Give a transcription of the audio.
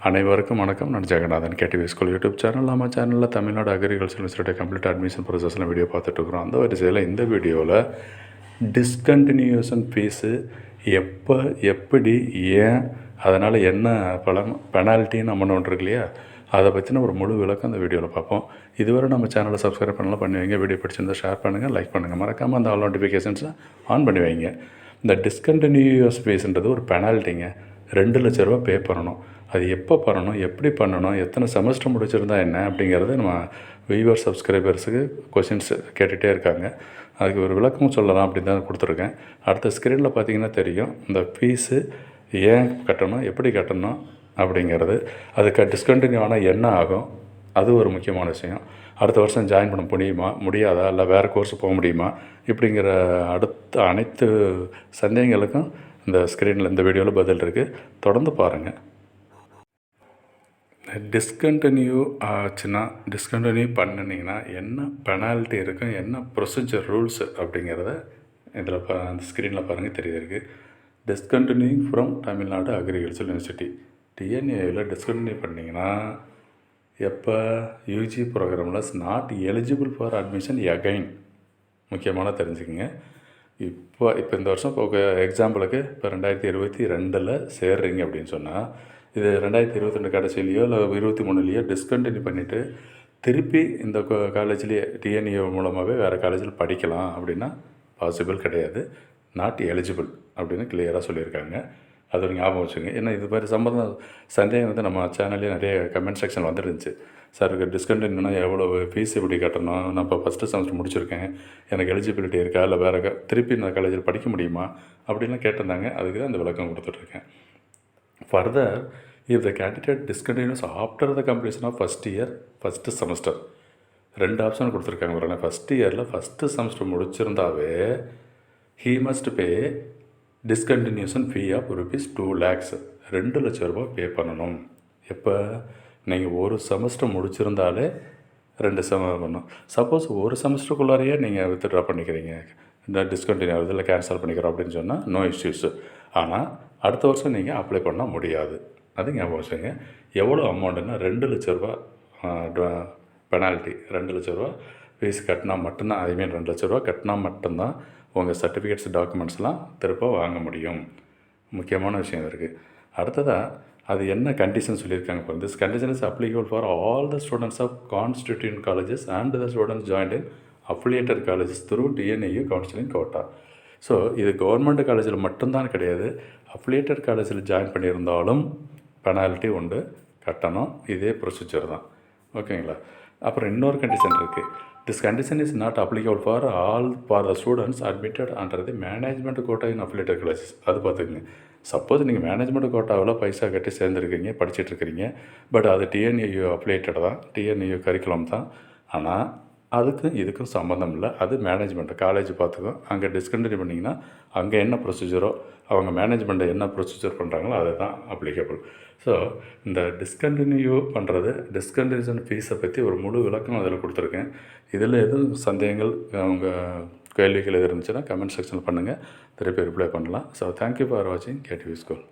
அனைவருக்கும் வணக்கம். நான் Jeganathan. KTV school YouTube channel. நம்ம சேனலில் Tamil Nadu agriculture university complete admission ப்ராசஸில் வீடியோ பார்த்துட்ருக்குறோம். அந்த வரிசையில் இந்த வீடியோவில் டிஸ்கண்டினியூஷன் ஃபீஸு எப்போ, எப்படி, ஏன், அதனால் என்ன பெனால்ட்டின்னு நம்ம ஒன்று இருக்கு இல்லையா, அதை பற்றின ஒரு முழு விளக்கம் அந்த வீடியோவில் பார்ப்போம். இதுவரை நம்ம சேனலை சப்ஸ்கிரைப் பண்ணலாம் பண்ணி வைங்க. வீடியோ பிடிச்சிருந்தால் ஷேர் பண்ணுங்கள், லைக் பண்ணுங்கள். மறக்காமல் அந்த ஆல் நோட்டிஃபிகேஷன்ஸை ஆன் பண்ணி வைங்க. இந்த டிஸ்கண்டினியூஸ் ஃபீஸுன்றது ஒரு பெனால்ட்டிங்க. 2 லட்ச ரூபா பே பண்ணணும். அது எப்போ பண்ணணும், எப்படி பண்ணணும், எத்தனை செமஸ்டர் முடிச்சிருந்தா என்ன அப்படிங்கிறது நம்ம வியூவர் சப்ஸ்கிரைபர்ஸுக்கு கொஷின்ஸ் கேட்டுகிட்டே இருக்காங்க. அதுக்கு ஒரு விளக்கமும் சொல்லலாம் அப்படின்னு தான் கொடுத்துருக்கேன். அடுத்த ஸ்க்ரீனில் பார்த்தீங்கன்னா தெரியும் இந்த ஃபீஸு ஏன் கட்டணும், எப்படி கட்டணும் அப்படிங்கிறது. அதுக்கு டிஸ்கண்டினியூ ஆனால் என்ன ஆகும், அது ஒரு முக்கியமான விஷயம். அடுத்த வருஷம் ஜாயின் பண்ண முடியாதா, இல்லை வேறு கோர்ஸ் போக முடியுமா, இப்படிங்கிற அடுத்த அனைத்து சந்தேகங்களுக்கும் இந்த ஸ்க்ரீனில் இந்த வீடியோவில் பதில் இருக்குது. தொடர்ந்து பாருங்கள். டிஸ்கண்டினியூ ஆச்சுன்னா, டிஸ்கண்டினியூ பண்ணினீங்கன்னா என்ன பெனால்ட்டி இருக்கும், என்ன ப்ரொசீஜர் ரூல்ஸ் அப்படிங்கிறத இதில் அந்த ஸ்க்ரீனில் பாருங்கள் தெரியுது. Discontinue from Tamil Nadu agriculture university TNAUவில் டிஸ்கண்டினியூ பண்ணிங்கன்னா எப்போ யூஜி ப்ரோக்ராமில் not eligible for admission again. முக்கியமான தெரிஞ்சுக்கங்க. இப்போ இந்த வருஷம் இப்போ எக்ஸாம்பிளுக்கு இப்போ 2022 சேர்றீங்க அப்படின்னு சொன்னால், இது 2022 கடைசியிலையோ இல்லை 23லையோ டிஸ்கண்டினியூ பண்ணிவிட்டு திருப்பி இந்த காலேஜ்லேயே TNAU மூலமாகவே வேறு காலேஜில் படிக்கலாம் அப்படின்னா பாசிபிள் கிடையாது. நாட் எலிஜிபிள் அப்படின்னு கிளியராக சொல்லியிருக்காங்க. அது ஒரு ஞாபகம் வச்சுங்க. ஏன்னா இது மாதிரி சந்தேகம் வந்து நம்ம சேனல்லே நிறைய கமெண்ட் செக்ஷன் வந்துருந்துச்சு. சார் டிஸ்கண்டினியூனா எவ்வளோ ஃபீஸ் எப்படி கட்டணும், நான் இப்போ ஃபஸ்ட்டு செமஸ்டர் முடிச்சிருக்கேன், எனக்கு எலிஜிபிலிட்டி இருக்கா, இல்லை வேறு திருப்பி இந்த காலேஜில் படிக்க முடியுமா அப்படின்லாம் கேட்டிருந்தாங்க. அதுக்கு தான் அந்த விளக்கம் கொடுத்துட்ருக்கேன். Further, if the candidate discontinues after the completion of first year first semester, 2 option கொடுத்துருக்காங்க பாருங்கள். ஃபஸ்ட் இயரில் ஃபஸ்ட்டு செமஸ்டர் முடிச்சிருந்தாவே he must pay discontinuation fee of ₹2 lakhs, 2 லட்ச ரூபா பே பண்ணணும். எப்போ நீங்கள் ஒரு செமஸ்டர் முடிச்சிருந்தாலே 2 பண்ணணும். சப்போஸ் ஒரு செமஸ்டருக்குள்ளாரையே நீங்கள் வித்ட்ரா பண்ணிக்கிறீங்க, இந்த டிஸ்கண்டினியூ ஆகுது இல்லை கேன்சல் பண்ணிக்கிறோம் அப்படின்னு சொன்னால் நோ இஷ்யூஸு. ஆனால் அடுத்த வருஷம் நீங்கள் அப்ளை பண்ண முடியாது. அது ஞாபகம் வச்சுங்க. எவ்வளோ அமௌண்ட்டுன்னா 2 லட்ச ரூபா பெனால்ட்டி. 2 லட்ச ரூபா ஃபீஸ் கட்டினா மட்டும்தான், ஐ மீன் 2 லட்ச ரூபா கட்டினா மட்டும்தான் உங்கள் சர்டிஃபிகேட்ஸ் டாக்குமெண்ட்ஸ்லாம் திருப்ப வாங்க முடியும். முக்கியமான விஷயம் இருக்குது. அடுத்ததாக அது என்ன கண்டிஷன் சொல்லியிருக்காங்க பாருங்கள். This condition is applicable for all the students of constituent colleges and the students joined in affiliated colleges through TNAU counselling quota. So இது கவர்மெண்ட் காலேஜில் மட்டும்தான் கிடையாது, அஃபிலியேட்டட் காலேஜில் ஜாயின் பண்ணியிருந்தாலும் பெனால்ட்டி உண்டு, கட்டணும். இதே ப்ரொசீஜர் தான். ஓகேங்களா. அப்புறம் இன்னொரு கண்டிஷன் இருக்குது. This condition is not applicable for all for the students admitted under the management quota in affiliated colleges. அது பார்த்துக்குங்க. சப்போஸ் நீங்கள் மேனேஜ்மெண்ட் கோட்டாவில் பைசா கட்டி சேர்ந்துருக்கீங்க, படிச்சுட்ருக்கிறீங்க, பட் அது TNAU அஃபிலியேட்டட் தான், TNAU கரிக்குலம் தான். ஆனால் அதுக்கும் இதுக்கும் சம்மந்தம் இல்லை. அது மேனேஜ்மெண்ட் காலேஜ் பார்த்துக்கும். அங்கே டிஸ்கண்டினியூ பண்ணிங்கன்னா அங்கே என்ன ப்ரொசீஜரோ, அவங்க மேனேஜ்மெண்ட்டை என்ன ப்ரொசீஜர் பண்ணுறாங்களோ அது தான் அப்ளிகபிள். ஸோ இந்த டிஸ்கண்டினியூ பண்ணுறது, டிஸ்கண்டினியூஷன் ஃபீஸை பற்றி ஒரு முழு விளக்கம் அதில் கொடுத்துருக்கேன். இதில் எதுவும் சந்தேகங்கள், உங்கள் கேள்விகள் எது இருந்துச்சுன்னா கமெண்ட் செக்ஷனில் பண்ணுங்கள், திருப்பி ரிப்ளை பண்ணலாம். ஸோ தேங்க்யூ ஃபார் வாட்சிங் கேடிவி ஸ்கூல்.